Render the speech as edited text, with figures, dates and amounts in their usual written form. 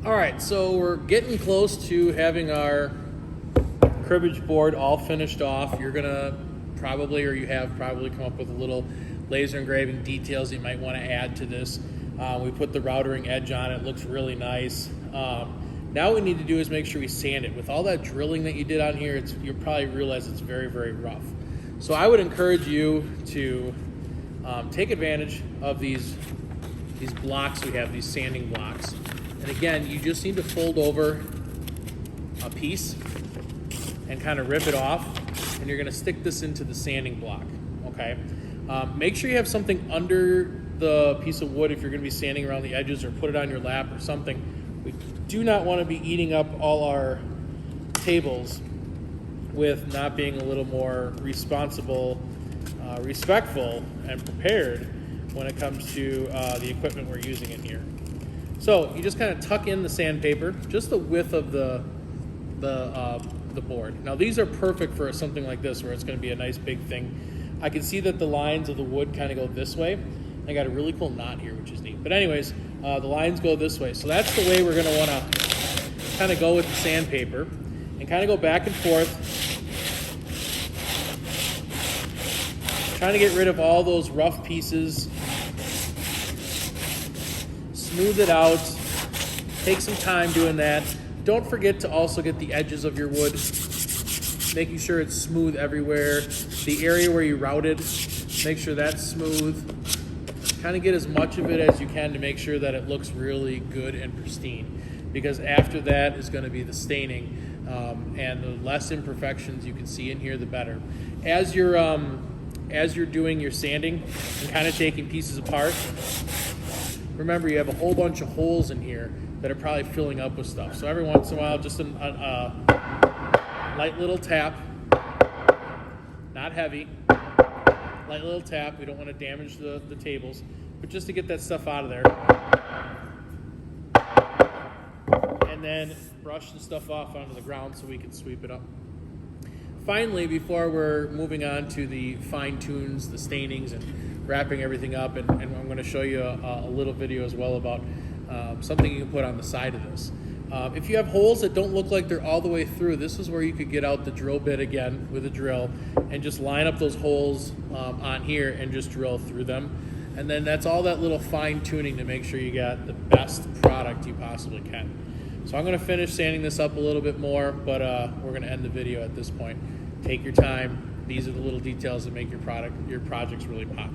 All right, so we're getting close to having our cribbage board all finished off. You're gonna probably, or you have probably come up with a little laser engraving details you might want to add to this. We put the routering edge on it, looks really nice. Now what we need to do is make sure we sand it. With all that drilling that you did on here, you'll probably realize it's very, very rough. So I would encourage you to take advantage of these blocks we have, these sanding blocks. And again, you just need to fold over a piece and kind of rip it off, and you're gonna stick this into the sanding block, okay? Make sure you have something under the piece of wood if you're gonna be sanding around the edges, or put it on your lap or something. We do not wanna be eating up all our tables with not being a little more responsible, respectful, and prepared when it comes to the equipment we're using in here. So you just kind of tuck in the sandpaper, just the width of the board. Now these are perfect for something like this where it's going to be a nice big thing. I can see that the lines of the wood kind of go this way. I got a really cool knot here, which is neat. But anyways, the lines go this way. So that's the way we're going to want to kind of go with the sandpaper and kind of go back and forth, trying to get rid of all those rough pieces. Smooth it out. Take some time doing that. Don't forget to also get the edges of your wood, making sure it's smooth everywhere. The area where you routed, make sure that's smooth. Kind of get as much of it as you can to make sure that it looks really good and pristine, because after that is going to be the staining, and the less imperfections you can see in here, the better. As you're doing your sanding and kind of taking pieces apart, remember, you have a whole bunch of holes in here that are probably filling up with stuff. So every once in a while, just a light little tap, not heavy, light little tap. We don't want to damage the tables, but just to get that stuff out of there. And then brush the stuff off onto the ground so we can sweep it up. Finally, before we're moving on to the fine tunes, the stainings, and wrapping everything up, and I'm going to show you a little video as well about something you can put on the side of this. If you have holes that don't look like they're all the way through, this is where you could get out the drill bit again with a drill and just line up those holes on here and just drill through them. And then that's all that little fine tuning to make sure you got the best product you possibly can. So I'm going to finish sanding this up a little bit more, but we're going to end the video at this point. Take your time. These are the little details that make your projects really pop.